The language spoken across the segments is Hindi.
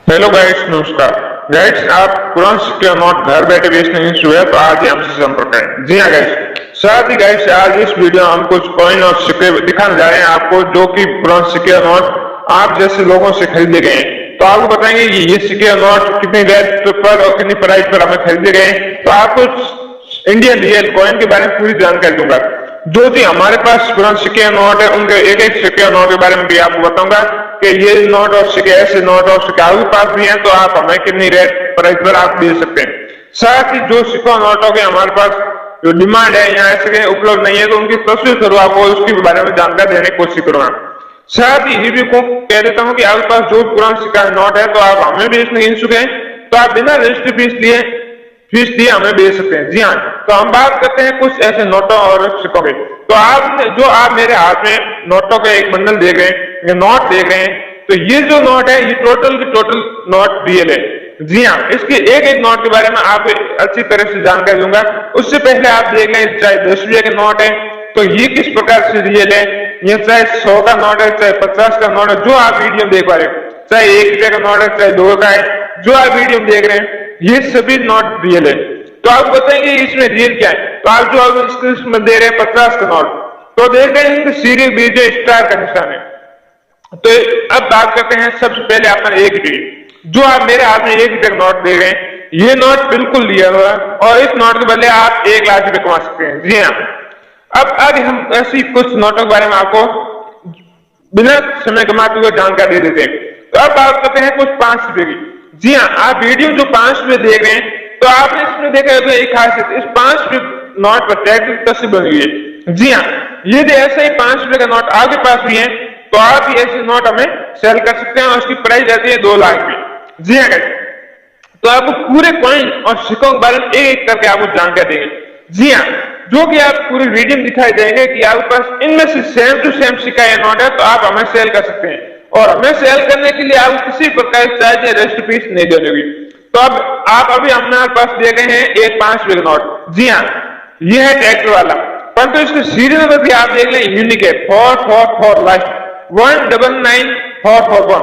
हेलो गाइस, नमस्कार गाइस। आप पुराने सिक्के और नोट घर बैठे बेचने की शुरू है तो आज ही हमसे संपर्क करें। जी हाँ गाइस, साथ ही गाइस आज इस वीडियो में हम कुछ कॉइन और सिक्के दिखाने जा रहे हैं आपको, जो कि पुराने सिक्के और नोट आप जैसे लोगों से खरीदे गए हैं। तो आपको बताएंगे कि ये सिक्के और नोट कितनी रेट पर और कितनी प्राइस पर हमें खरीदे गए हैं। तो आपको इंडियन रियल कॉइन के बारे में पूरी जानकारी दूंगा। जो भी हमारे पास पुराने सिक्के और नोट है उनके एक एक सिक्के और नोट के बारे में भी आपको बताऊंगा कि ये नोट और सिक्के ऐसे नोट और सिक्के आपके पास भी हैं तो आप हमें कितनी रेट प्राइस पर आप दे सकते हैं। साथ ही जो सिक्कों और नोटों के हमारे पास जो डिमांड है यहाँ ऐसे उपलब्ध नहीं है तो उनकी तस्वीर करूँ आपको, उसके बारे में जानकारी देने की कोशिश करूंगा। साथ ही ये भी को कह देता हूँ कि आपके पास जो पुराना सिक्का नोट है तो आप हमें बेचने के इच्छुक हैं तो आप बिना रजिस्ट्री फीस दिए हमें बेच सकते हैं। जी हाँ, तो हम बात करते हैं कुछ ऐसे नोटों और सिक्कों के। तो आप मेरे हाथ में नोटों का एक बंडल देख रहे हैं, नोट देख रहे हैं, तो ये जो नोट है ये टोटल की टोटल नोट रियल है। जी हाँ, इसके एक एक नोट के बारे में आपको अच्छी तरह से जानकारी दूंगा। उससे पहले आप देख लें, चाहे 10 रुपये का नोट है तो ये किस प्रकार से रियल है, ये चाहे 100 का नोट है, चाहे 50 का नोट है, जो आप वीडियो देख पा रहे हो, चाहे 1 रुपये का नोट है, चाहे 2 का है, जो आप वीडियो देख रहे हैं ये सभी नोट रियल है। तो आप बताएंगे इसमें रियल क्या है। तो आप जो अब स्क्रीन में दे रहे हैं 50 का नोट, तो देख रहे हैं सीरीज बीजे स्टार का निशान है। तो अब बात करते हैं सबसे पहले अपना 1 रुपये, जो आप मेरे हाथ में 1 रुपये का नोट दे रहे हैं, ये नोट बिल्कुल रियल हुआ और इस नोट के बदले आप 1 लाख रुपए कमा सकते हैं। जी हाँ, अब आगे हम ऐसी कुछ नोटों के बारे में आपको बिना समय कमाते हुए जानकारी दे देते हैं। तो अब बात करते हैं कुछ 5 रुपए की। जी हाँ, आप वीडियो जो 5 रुपए देख रहे हैं तो आपने इसमें देखा होगा एक खासियत, इस 5 रुपए नोट पर टैग की तस्वीर बनी हुई है। जी हाँ, यदि ऐसा ही 5 रुपए का नोट आपके पास भी है तो आप भी ऐसे नोट हमें सेल कर सकते हैं और उसकी प्राइस रहती है 2 लाख रुपए। जी हाँ, तो आपको पूरे कॉइन और सिक्कों के बारे में एक एक करके आपको जानकारी देंगे। जी हाँ, जो कि आप पूरी वीडियो में दिखाई देंगे कि आपके पास इनमें से सेम टू सेम सिक्का या नोट है तो आप हमें सेल कर सकते हैं और हमें सेल करने के लिए आपको किसी प्रकार की चार्ज या रजिस्ट्री फीस नहीं देनी होगी। तो अब आप अभी हमारे पास दे गए हैं एक 5 रुपए का नोट। जी हाँ, यह है ट्रैक्टर वाला, परंतु इसके सीरियल नंबर भी आप देख लें यूनिक है 444 लास्ट 199441।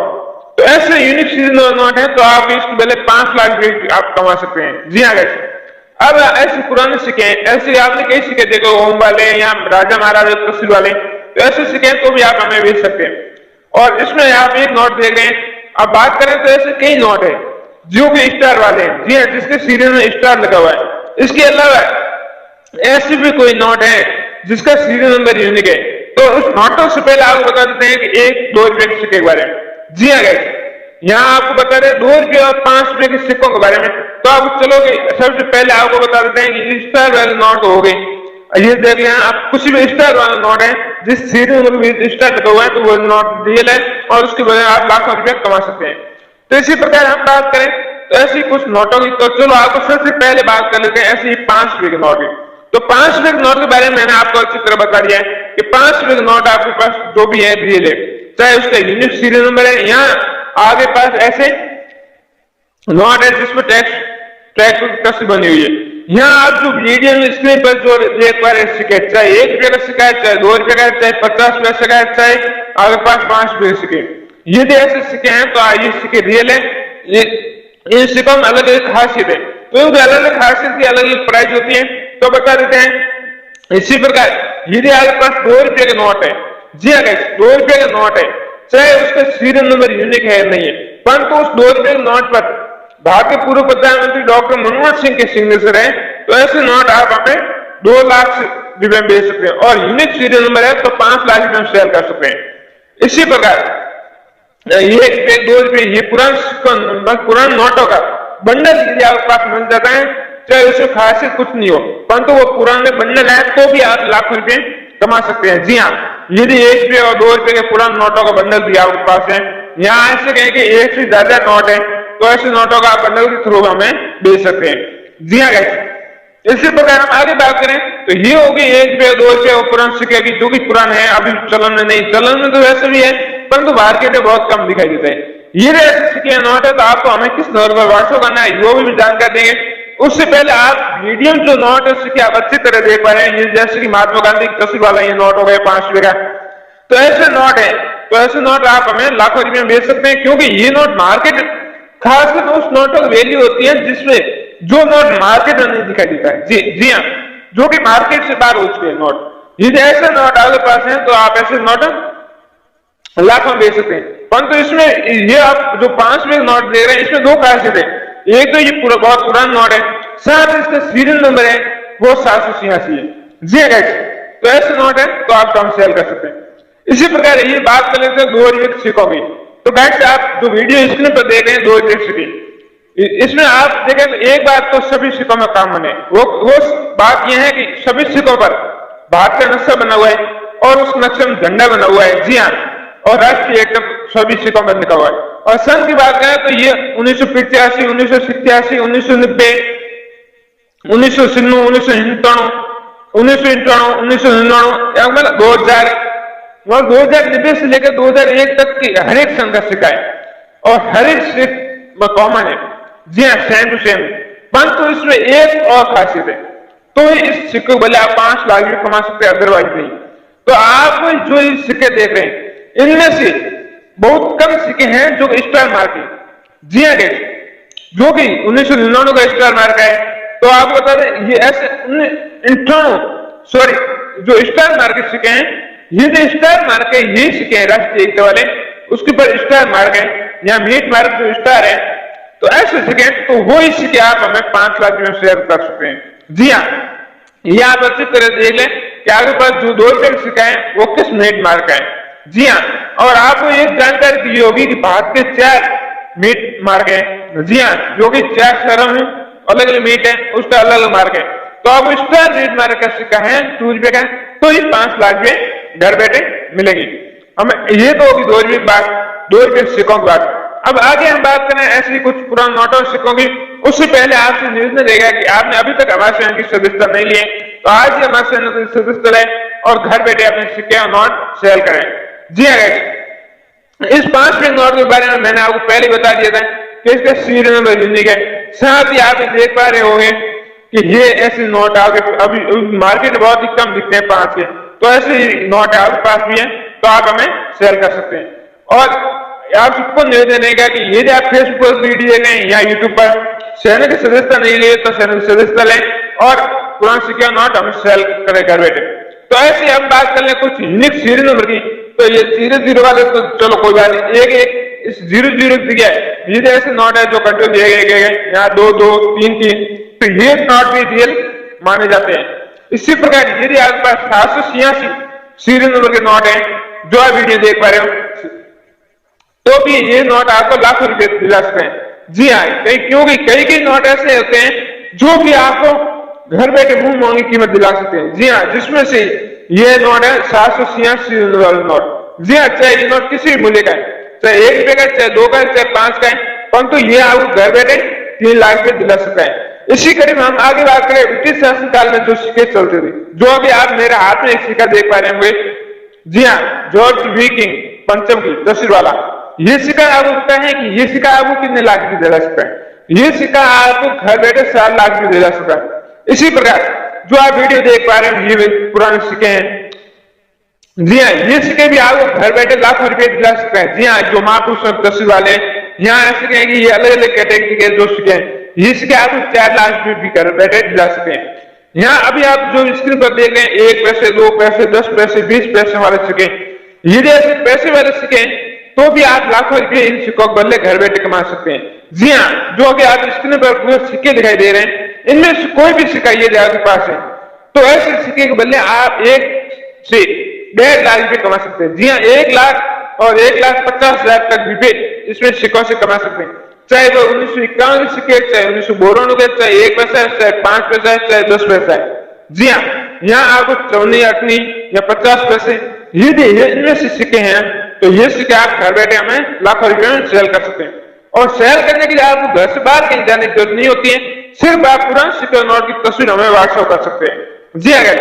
तो ऐसे यूनिक सीरियल नोट है तो आप इसके पहले 5 लाख रुपए आप कमा सकते हैं। जी हाँ गाइस, अब ऐसे पुराने सिक्के ऐसे आपने कई सिक्के देखे ओम वाले या राजा महाराजा तस्वीर वाले, तो ऐसे सिक्के को भी आप हमें बेच सकते हैं और इसमें आप एक नोट देख रहे हैं। अब बात करें तो ऐसे कई नोट है जो कि स्टार वाले हैं। जी हाँ, जिसके सीरियल में स्टार लगा हुआ है। इसके अलावा ऐसे भी कोई नोट है जिसका सीरियल नंबर यूनिक है। तो उस नोटों से पहले आपको बता देते हैं कि 1-2 रुपए के सिक्के के बारे में। जी हाँ गाइस, यहाँ आपको बता रहे 2 रुपये और 5 रुपए के सिक्कों के बारे में। तो आप चलोगे सबसे पहले आपको बता देते हैं कि स्टार वाले नोट हो गए। ये देख लें आप, कुछ भी स्टार वाला नोट है जिस सीरियल नंबर स्टार लगा हुआ है तो वो नोट रियल है और उसके बजाय आप लाखों रुपए कमा सकते हैं। तो इसी प्रकार हम बात करें तो ऐसी कुछ नोटों की, तो चलो आपको सबसे पहले बात कर लेते हैं ऐसी 5 रुपए के नोट की। तो 5 रुपए के नोट के बारे में मैंने आपको अच्छी तरह बता दिया है कि 5 रुपए का नोट आपके पास जो भी है रियल है, चाहे उसका यूनिक सीरियल नंबर है। यहाँ आगे पास ऐसे नोट है जिसमें टैक्स तस्वीर बनी हुई है। यहाँ आप जो वीडियो में स्क्रीन पर जो देख पा रहे सिक्के, चाहे 1 रुपये का सिक्का है, चाहे 2 रुपये का है, चाहे 50 पैसे का है, चाहे आपके पास 5 रुपये सिक्के, यदि ऐसे सिक्के हैं तो ये सिक्के रियल है। इन सिक्कों में अलग अलग खासियत है, तो इनकी अलग अलग खासियत की अलग अलग प्राइस होती है। तो बता देते हैं इसी प्रकार यदि आपके पास 2 रुपये का नोट है, जी हाँ 2 रुपये का नोट है, चाहे उसका सीरियल नंबर यूनिक है नहीं है, परंतु उस 2 रुपये के नोट पर भारतीय पूर्व प्रधानमंत्री डॉक्टर मनमोहन सिंह के सिग्नेचर है, तो ऐसे नोट आप हमें 2 लाख रुपए में बेच सकते हैं और यूनिक सीरियल नंबर है तो 5 लाख रुपए में सेल कर सकते हैं। इसी प्रकार ये 2 रुपये ये पुराने नोटों का बंडल यदि आपके पास मिल जाता है, चाहे उसमें खासियत कुछ नहीं हो परंतु वो पुराने बंडल है तो भी आप लाखों रुपए कमा सकते हैं। जी हाँ, यदि 1 रुपये और 2 रुपये के पुराने नोटों का बंडल भी आपके पास है, यहाँ ऐसे कहें कि 1 से ज्यादा नोट है तो ऐसे नोटों का बंडल के थ्रू हमें बेच सकते हैं। जी हाँ गाइस, इसी प्रकार हम आगे बात करें तो ये होगी 1 रुपये 2 रुपये और पुराने सिक्के की, जो कि पुराने हैं अभी चलन में नहीं, चलन में तो वैसे भी है परंतु मार्केट में बहुत कम दिखाई देते हैं। ये ऐसे सिक्के नोट है तो आपको हमें किस नंबर पर व्हाट्सएप करना है वो भी जानकारी देंगे। उससे पहले आप मीडियम जो नोट है उसके आप अच्छी तरह देख पा रहे हैं, ये जैसे कि महात्मा गांधी की तस्वीर वाला ये नोट हो गया 5 रुपए का, तो ऐसे नोट है, तो ऐसे नोट आप हमें लाखों रुपए में बेच सकते हैं क्योंकि ये नोट मार्केट खासकर उस नोटों की वैल्यू होती है जिसमें जो नोट मार्केट में नहीं दिखाई देता है। जी हाँ, जो कि मार्केट से बाहर हो चुके हैं नोट। यदि ऐसे नोट आपके पास है तो आप ऐसे नोट लाखों बेच सकते हैं। परंतु इसमें ये आप जो 5 रुपए नोट दे रहे हैं इसमें दो खासियत है। एक तो ये पूरा बहुत पुराना नोट है, साथ इसका सीरियल नंबर है वो 786 है। जी गाइस, तो ऐसे नोट है तो आप कम सेल कर सकते हैं। इसी प्रकार ये बात कर लेते हैं 2 रुपए के सिक्कों की। तो गाइस आप जो वीडियो स्क्रीन पर देख रहे हैं 2 रुपए के सिक्के, इसमें आप देखें एक बात तो सभी सिक्कों में काम बने, वो बात यह है कि सभी सिक्कों पर भारत का नक्शा बना हुआ है और उस नक्शे में झंडा बना हुआ है। जी हाँ, और राष्ट्रीय एकदम सभी सिक्कों में लिखा हुआ है। और सन की बात करें तो ये 1985, 1987, 1990, 1996, 1999, 2090 से लेकर 2001 तक की हर एक सन का सिक्का है और हर एक सिक्का कॉमन है। जी हाँ, सेम टू सेम। परंतु इसमें एक और खासियत है, तो इस सिक्के को भले आप 5 लाख भी कमा सकते हैं, अदरवाइज नहीं। तो आप जो इस सिक्के देख रहे हैं इनमें से बहुत कम सिक्के हैं जो स्टार मार्क है। जी हाँ गाइस, जो कि 1999 का स्टार मार्क है। तो आपको बता दें ये ऐसे 98 जो स्टार मार्क के सिक्के हैं, ये जो स्टार मार्क है ये सिक्के हैं राष्ट्रीय एकता वाले, उसके ऊपर स्टार मार्क है, यहाँ मीट मार्क जो स्टार है। तो ऐसे सिक्के तो वो ही सिक्के आप हमें 5 लाख में शेयर कर सकते हैं। जी हाँ, ये आप अच्छी तरह देख लें कि आपके पास जो 2 रुपए का सिक्का है वो किस मीट मार्क का है। जी हाँ, और आपको एक जानकारी दी होगी कि भारत के 4 मीट मार्क है। जी हाँ, जो कि 4 शहरों में अलग अलग मीट है, उसका अलग अलग मार्क है। तो अब स्टार मीट मार्क का सिक्का है 2 रुपए का, तो ये 5 लाख में घर बैठे मिलेगी हमें। ये तो होगी 2 रुपए की बात, 2 रुपए सिक्कों की बात। अब आगे हम बात करें ऐसी कुछ पुराने नोटों सिक्कों की। उससे पहले आपसे निवेदन रहेगा कि आपने अभी तक हमारे चैनल की सदस्यता नहीं लिए तो आज ही हमारे चैनल की सदस्यता लें और घर बैठे अपने सिक्के और नोट सेल करें। जी हाँ गाइस, इस 5 रुपए नोट के बारे में मैंने आपको पहले बता दिया था कि इसका सीरियल नंबर यूनिक है। साथ ही आप देख पा रहे होंगे कि ये ऐसे नोट आपके अभी मार्केट में बहुत ही कम दिखते हैं 5 के, तो ऐसे नोट आपके पास भी है तो आप हमें सेल कर सकते हैं। और आप सबको निवेदन है कि यदि आप फेसबुक पर वीडियो लें या यूट्यूब पर चैनल की सदस्यता नहीं ले तो चैनल की सदस्यता लें और पुराने सिक्के नोट हमें सेल करें घर बैठे। तो ऐसे हम बात कर लें कुछ यूनिक सीरियल नंबर की। तो ये 00 वाले तो चलो कोई बात नहीं, एक इस 00 दिया है, ये ऐसे नोट है जो कंट्रोल दिए गए यहाँ 2 2 3 3, तो ये नोट भी रियल माने जाते हैं। इसी प्रकार यदि आपके पास 786 सीरियल नंबर के नोट है जो आप वीडियो देख पा रहे हो, तो भी ये नोट आपको लाखों रुपए दिला सकते हैं। जी हाँ, क्योंकि कई नोट ऐसे होते हैं जो भी आपको घर बैठे मुंह मांगी कीमत दिला सकते हैं। जी हाँ, जिसमें से ये नोट है 786 वाला नोट। जी हाँ, चाहे ये नोट किसी भी मूल्य का है, चाहे 1 रुपए का, चाहे 2 का, चाहे 5 का है, परंतु ये आपको घर बैठे 3 लाख रुपए दिला सकता है। इसी कड़ी में हम आगे बात करें ब्रिटिश शासनकाल में जो सिक्के चलते थे, जो अभी आप मेरे हाथ में एक सिक्का देख पा रहे होंगे। जी हाँ, जॉर्ज वी किंग पंचम की 10 वाला, ये सिक्का आपको पता है कि ये सिक्का आपको कितने लाख की दिला सकता है? ये सिक्का आपको घर बैठे 7 लाख की दिला सकता है। इसी प्रकार जो आप वीडियो देख पा रहे हैं ये पुराने सिक्के हैं। जी हाँ, ये सिक्के भी आपको घर बैठे लाखों रुपए दिला सकते हैं। जी हाँ, जो महापुरुष 10 वाले यहाँ ऐसे कहें कि ये अलग अलग कैटेगरी के जो सिक्के हैं, ये सिक्के आपको 4 लाख रुपए भी घर बैठे दिला सकते हैं। यहाँ अभी आप जो स्क्रीन पर देख रहे हैं 1 पैसे, 2 पैसे, 10 पैसे, 20 पैसे वाले सिक्के, ये जैसे पैसे वाले सिक्के तो भी आप लाखों रुपए इन सिक्कों के बदले घर बैठे कमा सकते हैं। जी हाँ, जो अभी आप स्क्रीन पर पूरे सिक्के दिखाई दे रहे हैं, इनमें से कोई भी सिक्का ये आपके पास है तो ऐसे सिक्के के बदले आप 1 से 1.5 लाख रुपए कमा सकते हैं। जी हाँ, 1 लाख और 1,50,000 तक रुपए इसमें सिक्कों से कमा सकते हैं। चाहे वो 1951 के सिक्के, चाहे 1992 के, चाहे 1 पैसा, चाहे 5 पैसा, चाहे 10 पैसा है। जी हाँ, यहाँ आपको 54, 8 या 50 पैसे यदि इनमें से सिक्के हैं तो ये सिक्के आप घर बैठे हमें लाखों रुपए में सेल कर सकते हैं। और सेल करने के लिए आपको घर से बाहर कहीं जाने की जरूरत नहीं होती है, सिर्फ आप पुराने सिक्के नोट की तस्वीर हमें व्हाट्सएप कर सकते हैं। जी हाँ,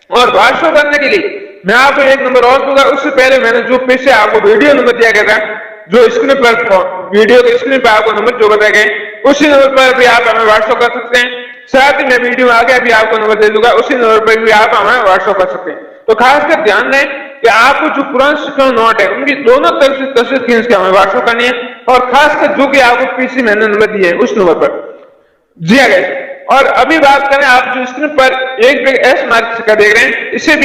और व्हाट्सएप करने के लिए मैं आपको एक नंबर और दूंगा। उससे पहले मैंने जो पीछे आपको वीडियो नंबर दिया गया था, जो स्क्रीन पर वीडियो के स्क्रीन पर आपको नंबर जो बताया गया, उसी नंबर पर भी आप हमें व्हाट्सएप कर सकते हैं। साथ ही मैं वीडियो में आगे भी आपको नंबर दे दूंगा, उसी नंबर पर भी आप हमें व्हाट्सएप कर सकते हैं। तो खासकर ध्यान दें कि आपको जो पुराने सिक्के नोट है उनकी दोनों तरफ से तस्वीर खींच के हमें व्हाट्सएप करनी है, और खासकर जो कि आपको पीसी मैंने नंबर दिया है उस नंबर पर। जी हाँ गाइस, और अभी बात करें, आप जो स्क्रीन पर एक एस मार्क सिक्का देख रहे हैं, इसे भी